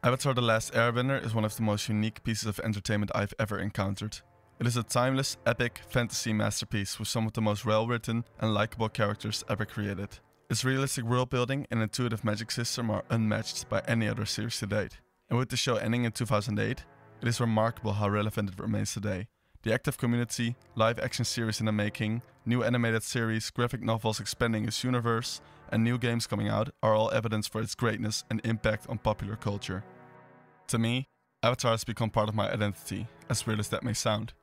Avatar The Last Airbender is one of the most unique pieces of entertainment I've ever encountered. It is a timeless, epic fantasy masterpiece with some of the most well-written and likable characters ever created. Its realistic world building and intuitive magic system are unmatched by any other series to date. And with the show ending in 2008, it is remarkable how relevant it remains today. The active community, live action series in the making, new animated series, graphic novels expanding its universe, and new games coming out are all evidence for its greatness and impact on popular culture. To me, Avatar has become part of my identity, as weird as that may sound.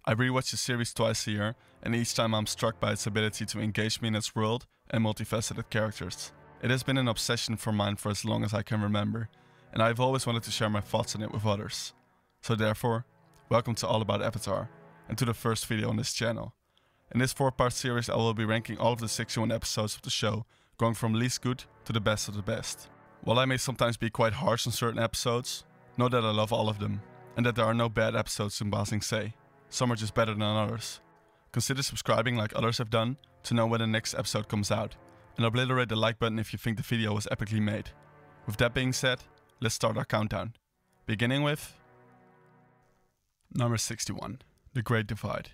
I rewatch the series twice a year, and each time I'm struck by its ability to engage me in its world and multifaceted characters. It has been an obsession for mine for as long as I can remember, and I've always wanted to share my thoughts on it with others. So therefore, welcome to All About Avatar, and to the first video on this channel. In this 4-part series I will be ranking all of the 61 episodes of the show, going from least good to the best of the best. While I may sometimes be quite harsh on certain episodes, know that I love all of them, and that there are no bad episodes in Ba Sing Se. Some are just better than others. Consider subscribing like others have done to know when the next episode comes out, and obliterate the like button if you think the video was epically made. With that being said, let's start our countdown. Beginning with number 61, The Great Divide.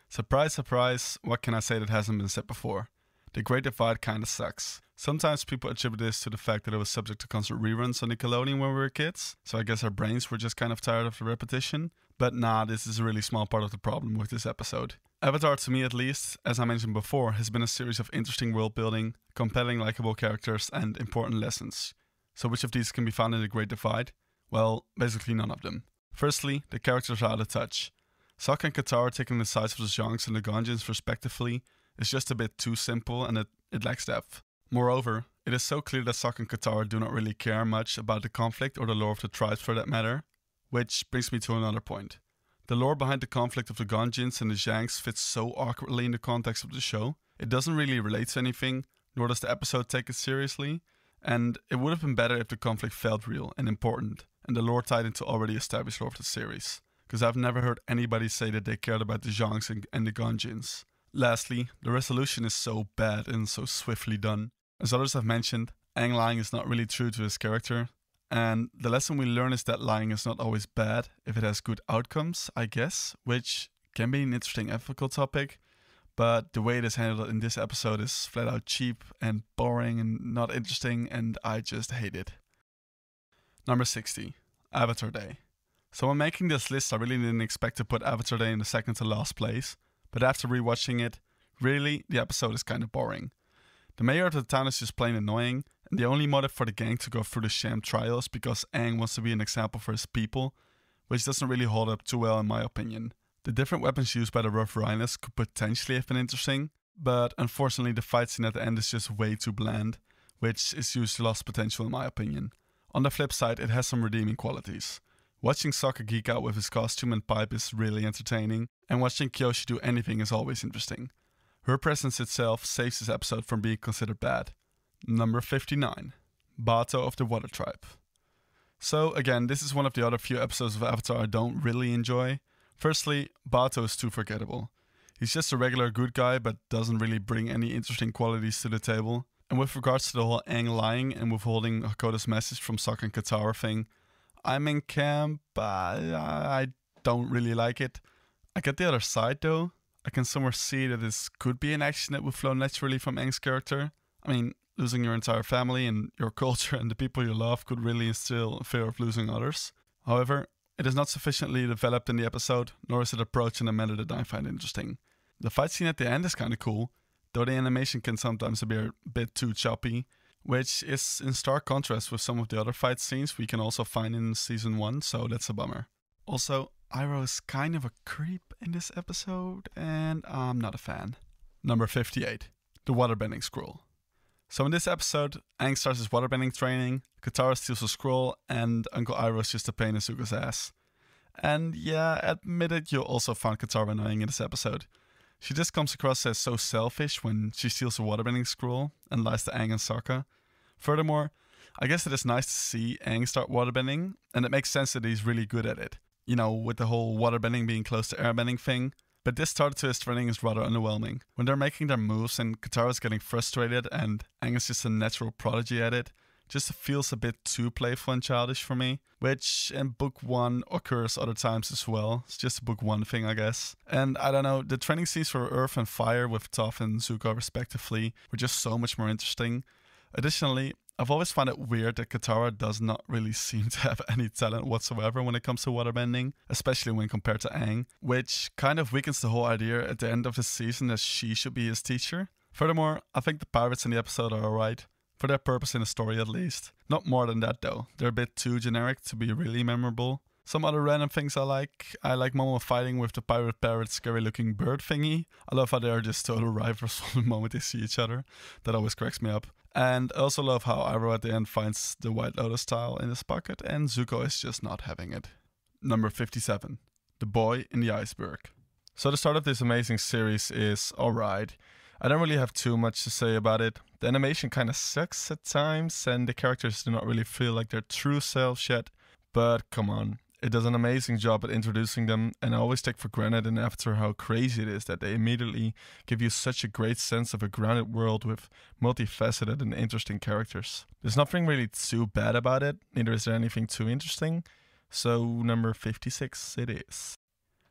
Surprise, surprise, what can I say that hasn't been said before? The Great Divide kinda sucks. Sometimes people attribute this to the fact that it was subject to constant reruns on Nickelodeon when we were kids, so I guess our brains were just kind of tired of the repetition. But nah, this is a really small part of the problem with this episode. Avatar, to me at least, as I mentioned before, has been a series of interesting world building, compelling likable characters, and important lessons. So which of these can be found in The Great Divide? Well, basically none of them. Firstly, the characters are out of touch. Sokka and Katara taking the sides of the Zhangs and the Ganjins respectively is just a bit too simple, and it lacks depth. Moreover, it is so clear that Sokka and Katara do not really care much about the conflict or the lore of the tribes for that matter. Which brings me to another point. The lore behind the conflict of the Ganjins and the Zhangs fits so awkwardly in the context of the show. It doesn't really relate to anything, nor does the episode take it seriously, and it would have been better if the conflict felt real and important, and the lore tied into already established lore of the series, because I've never heard anybody say that they cared about the Zhangs and the Ganjins. Lastly, the resolution is so bad and so swiftly done. As others have mentioned, Aang lying is not really true to his character, and the lesson we learn is that lying is not always bad if it has good outcomes, I guess, which can be an interesting ethical topic, but the way it is handled in this episode is flat out cheap and boring and not interesting, and I just hate it. Number 60, Avatar Day. So when making this list I really didn't expect to put Avatar Day in the second to last place, but after rewatching it, really the episode is kind of boring. The mayor of the town is just plain annoying, and the only motive for the gang to go through the sham trial is because Aang wants to be an example for his people, which doesn't really hold up too well in my opinion. The different weapons used by the Rough Rhinos could potentially have been interesting, but unfortunately the fight scene at the end is just way too bland, which is usually lost potential in my opinion. On the flip side, it has some redeeming qualities. Watching Sokka geek out with his costume and pipe is really entertaining, and watching Kyoshi do anything is always interesting. Her presence itself saves this episode from being considered bad. Number 59, Barto of the Water Tribe. So again, this is one of the other few episodes of Avatar I don't really enjoy. Firstly, Barto is too forgettable. He's just a regular good guy but doesn't really bring any interesting qualities to the table. And with regards to the whole Aang lying and withholding Hakoda's message from Sokka and Katara thing, I'm in camp, I don't really like it. I get the other side though. I can somewhere see that this could be an action that would flow naturally from Aang's character. I mean, losing your entire family and your culture and the people you love could really instill a fear of losing others. However, it is not sufficiently developed in the episode, nor is it approached in a manner that I find interesting. The fight scene at the end is kinda cool, though the animation can sometimes be a bit too choppy, which is in stark contrast with some of the other fight scenes we can also find in season 1, so that's a bummer. Also, Iroh is kind of a creep in this episode, and I'm not a fan. Number 58, The Waterbending Scroll. So in this episode, Aang starts his waterbending training, Katara steals a scroll, and Uncle Iroh is just a pain in Zuko's ass. And yeah, admit it, you'll also find Katara annoying in this episode. She just comes across as so selfish when she steals a waterbending scroll and lies to Aang and Sokka. Furthermore, I guess it is nice to see Aang start waterbending, and it makes sense that he's really good at it. You know, with the whole waterbending being close to airbending thing. But this start to his training is rather underwhelming. When they're making their moves and Katara's getting frustrated and Aang is just a natural prodigy at it, just feels a bit too playful and childish for me, which in book 1 occurs other times as well. It's just a book 1 thing, I guess. And I don't know, the training scenes for Earth and Fire with Toph and Zuko respectively were just so much more interesting. Additionally, I've always found it weird that Katara does not really seem to have any talent whatsoever when it comes to waterbending, especially when compared to Aang, which kind of weakens the whole idea at the end of the season that she should be his teacher. Furthermore, I think the pirates in the episode are alright, for their purpose in the story at least. Not more than that though, they're a bit too generic to be really memorable. Some other random things I like Momo fighting with the pirate parrot scary looking bird thingy. I love how they are just total rivals from the moment they see each other. That always cracks me up. And I also love how Iroh at the end finds the White Lotus tile in his pocket and Zuko is just not having it. Number 57. The Boy in the Iceberg. So the start of this amazing series is alright. I don't really have too much to say about it. The animation kinda sucks at times and the characters do not really feel like their true selves yet. But come on. It does an amazing job at introducing them, and I always take for granted in Avatar how crazy it is that they immediately give you such a great sense of a grounded world with multifaceted and interesting characters. There's nothing really too bad about it, neither is there anything too interesting, so number 56 it is.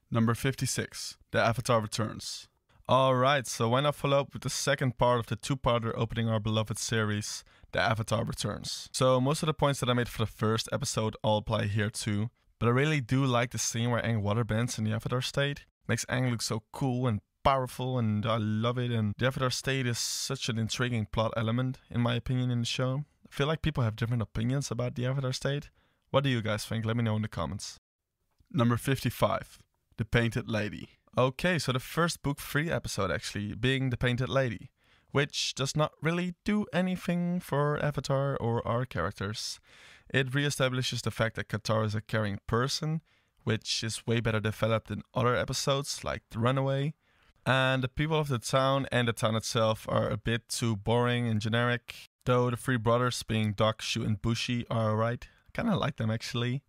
Number 56, The Avatar Returns. Alright, so why not follow up with the second part of the two-parter opening our beloved series, The Avatar Returns. So most of the points that I made for the first episode all apply here too. But I really do like the scene where Aang waterbends in the Avatar state. Makes Aang look so cool and powerful and I love it. And the Avatar state is such an intriguing plot element in my opinion in the show. I feel like people have different opinions about the Avatar state. What do you guys think? Let me know in the comments. Number 55. The Painted Lady. Okay, so the first book 3 episode actually being The Painted Lady. Which does not really do anything for Avatar or our characters. It reestablishes the fact that Katara is a caring person, which is way better developed in other episodes like The Runaway. And the people of the town and the town itself are a bit too boring and generic, though the 3 brothers being Doc, Shu and Bushi are alright. I kinda like them actually.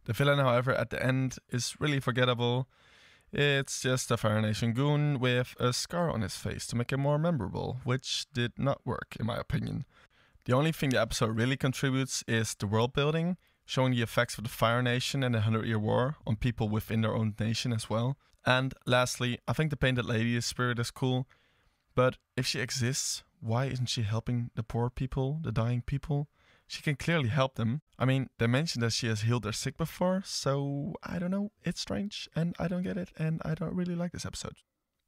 The villain, however, at the end is really forgettable. It's just a Fire Nation goon with a scar on his face to make him more memorable, which did not work in my opinion. The only thing the episode really contributes is the world building, showing the effects of the Fire Nation and the 100-Year War on people within their own nation as well. And lastly, I think the Painted Lady's spirit is cool, but if she exists, why isn't she helping the poor people, the dying people? She can clearly help them. I mean, they mentioned that she has healed their sick before, so I don't know, it's strange and I don't get it and I don't really like this episode.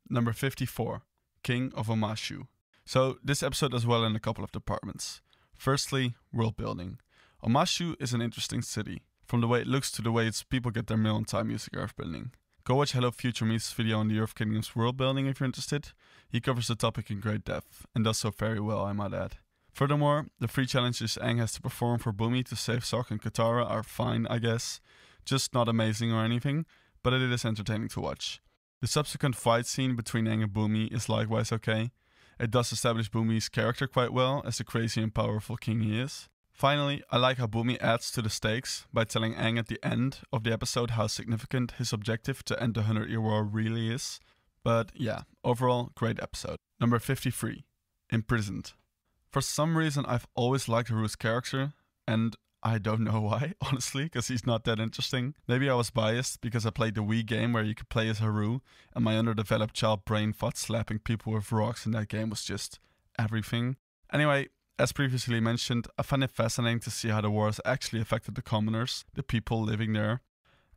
Number 54, King of Omashu. So this episode does well in a couple of departments. Firstly, world building. Omashu is an interesting city, from the way it looks to the way its people get their meal on time using earthbending. Go watch Hello Future Me's video on the Earth Kingdom's world building if you're interested. He covers the topic in great depth, and does so very well I might add. Furthermore, the 3 challenges Aang has to perform for Bumi to save Sokka and Katara are fine I guess. Just not amazing or anything, but it is entertaining to watch. The subsequent fight scene between Aang and Bumi is likewise okay. It does establish Bumi's character quite well as the crazy and powerful king he is. Finally, I like how Bumi adds to the stakes by telling Aang at the end of the episode how significant his objective to end the 100-Year War really is. But yeah, overall, great episode. Number 53. Imprisoned. For some reason, I've always liked Haru's character, and I don't know why, honestly, because he's not that interesting. Maybe I was biased because I played the Wii game where you could play as Haru, and my underdeveloped child brain thought slapping people with rocks in that game was just everything. Anyway, as previously mentioned, I find it fascinating to see how the war has actually affected the commoners, the people living there.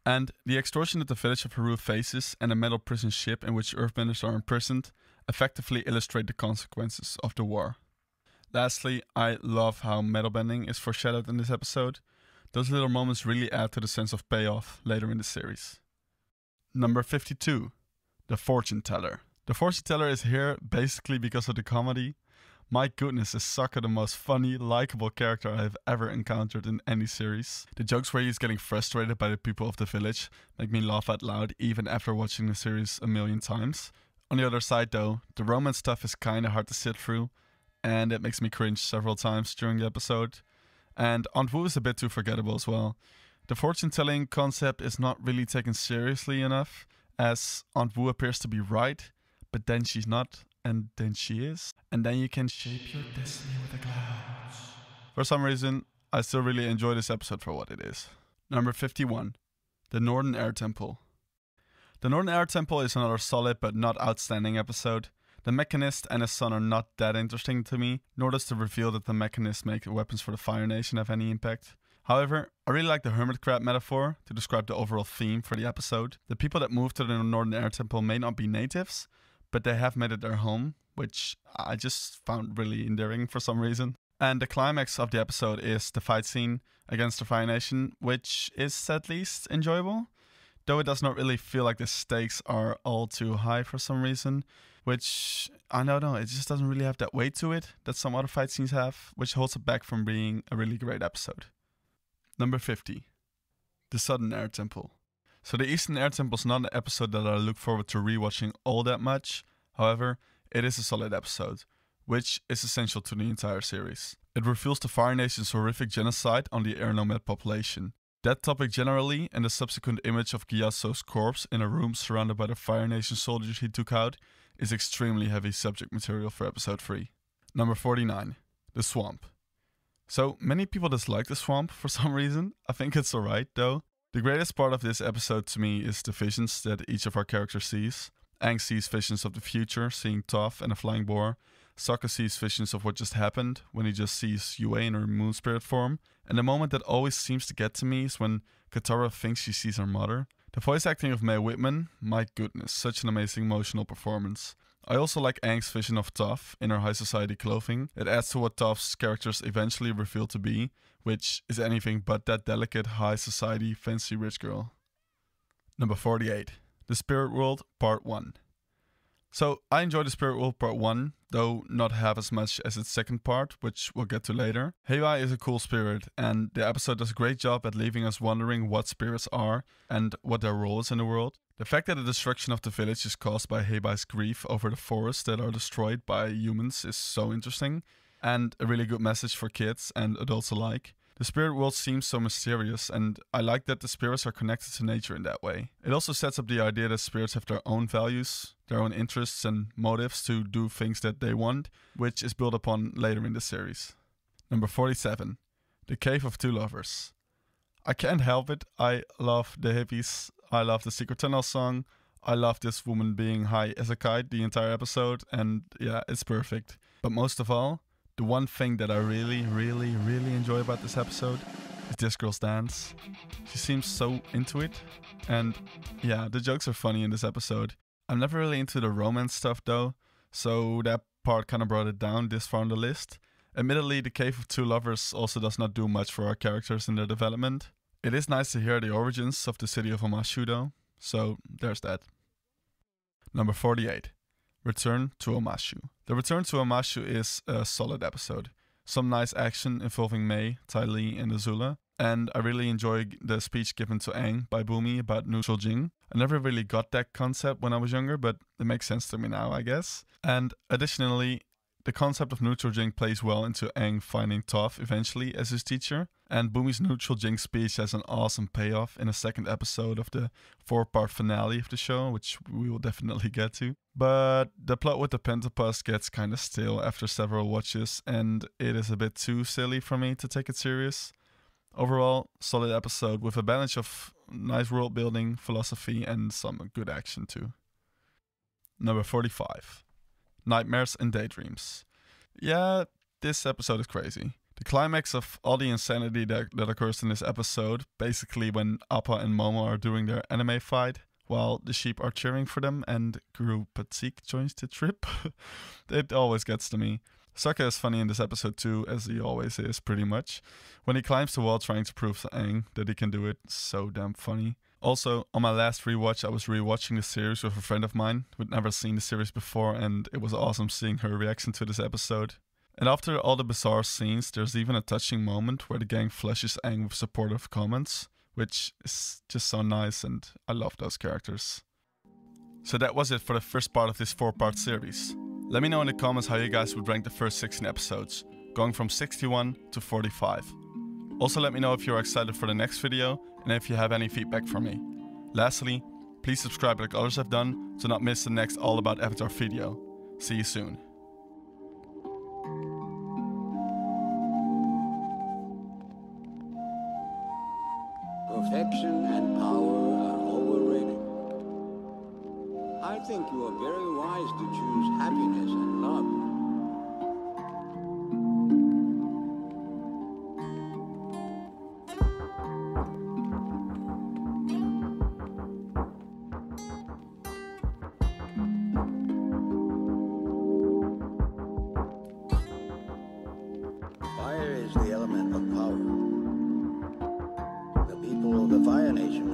And the extortion that the village of Haru faces and the metal prison ship in which earthbenders are imprisoned effectively illustrate the consequences of the war. Lastly, I love how metal bending is foreshadowed in this episode. Those little moments really add to the sense of payoff later in the series. Number 52. The Fortune Teller. The Fortune Teller is here basically because of the comedy. My goodness, is Sokka the most funny, likable character I have ever encountered in any series. The jokes where he's getting frustrated by the people of the village make me laugh out loud even after watching the series a million times. On the other side though, the romance stuff is kinda hard to sit through, and it makes me cringe several times during the episode. And Aunt Wu is a bit too forgettable as well. The fortune-telling concept is not really taken seriously enough, as Aunt Wu appears to be right, but then she's not, and then she is. And then you can shape your destiny with the clouds. For some reason, I still really enjoy this episode for what it is. Number 51. The Northern Air Temple. The Northern Air Temple is another solid but not outstanding episode. The Mechanist and his son are not that interesting to me, nor does the reveal that the Mechanists make weapons for the Fire Nation have any impact. However, I really like the hermit crab metaphor to describe the overall theme for the episode. The people that moved to the Northern Air Temple may not be natives, but they have made it their home, which I just found really endearing for some reason. And the climax of the episode is the fight scene against the Fire Nation, which is at least enjoyable, though it does not really feel like the stakes are all too high for some reason, which, I don't know, it just doesn't really have that weight to it that some other fight scenes have, which holds it back from being a really great episode. Number 50. The Southern Air Temple. So the Eastern Air Temple is not an episode that I look forward to rewatching all that much. However, it is a solid episode, which is essential to the entire series. It reveals the Fire Nation's horrific genocide on the air nomad population. That topic generally, and the subsequent image of Gyatso's corpse in a room surrounded by the Fire Nation soldiers he took out, is extremely heavy subject material for episode 3. Number 49. The Swamp. So, many people dislike the swamp for some reason. I think it's alright though. The greatest part of this episode to me is the visions that each of our characters sees. Aang sees visions of the future, seeing Toph and a flying boar. Sokka sees visions of what just happened, when he just sees Yue in her moon spirit form. And the moment that always seems to get to me is when Katara thinks she sees her mother. The voice acting of Mae Whitman, my goodness, such an amazing emotional performance. I also like Aang's vision of Toph in her high society clothing. It adds to what Toph's characters eventually reveal to be, which is anything but that delicate high society fancy rich girl. Number 48. The Spirit World Part 1. So, I enjoyed the Spirit World Part 1, though not half as much as its second part, which we'll get to later. Heiwei is a cool spirit, and the episode does a great job at leaving us wondering what spirits are and what their role is in the world. The fact that the destruction of the village is caused by Heiwei's grief over the forests that are destroyed by humans is so interesting, and a really good message for kids and adults alike. The spirit world seems so mysterious, and I like that the spirits are connected to nature in that way. It also sets up the idea that spirits have their own values, their own interests and motives to do things that they want, which is built upon later in the series. Number 47. The Cave of Two Lovers. I can't help it, I love the hippies, I love the Secret Tunnel song, I love this woman being high as a kite the entire episode, and yeah, it's perfect. But most of all, the one thing that I really enjoy about this episode is this girl's dance. She seems so into it, and yeah, the jokes are funny in this episode. I'm never really into the romance stuff though, so that part kind of brought it down this far on the list. Admittedly, the Cave of Two Lovers also does not do much for our characters in their development. It is nice to hear the origins of the city of Omashu though, so there's that. Number 48. Return to Omashu. The Return to Omashu is a solid episode. Some nice action involving Mei, Ty Lee, and Azula. And I really enjoy the speech given to Aang by Bumi about neutral Jing. I never really got that concept when I was younger, but it makes sense to me now, I guess. And additionally, the concept of neutral Jing plays well into Aang finding Toph eventually as his teacher. And Bumi's neutral Jing speech has an awesome payoff in the second episode of the 4-part finale of the show, which we will definitely get to. But the plot with the Pentapus gets kinda stale after several watches, and it is a bit too silly for me to take it serious. Overall, solid episode with a balance of nice world building, philosophy, and some good action too. Number 45. Nightmares and Daydreams. Yeah, this episode is crazy. The climax of all the insanity that occurs in this episode, basically when Appa and Momo are doing their anime fight, while the sheep are cheering for them and Guru Patsik joins the trip. It always gets to me. Sokka is funny in this episode too, as he always is, pretty much. When he climbs the wall trying to prove to Aang that he can do it, so damn funny. Also, on my last rewatch, I was rewatching the series with a friend of mine who'd never seen the series before, and it was awesome seeing her reaction to this episode. And after all the bizarre scenes, there's even a touching moment where the gang flushes Aang with supportive comments, which is just so nice, and I love those characters. So that was it for the first part of this 4-part series. Let me know in the comments how you guys would rank the first 16 episodes, going from 61 to 45. Also let me know if you're excited for the next video and if you have any feedback for me. Lastly, please subscribe like others have done to not miss the next All About Avatar video. See you soon. Perfection and power are overrated. I think you are very wise to choose happiness and love. Fire is the element of power. The people of the Fire Nation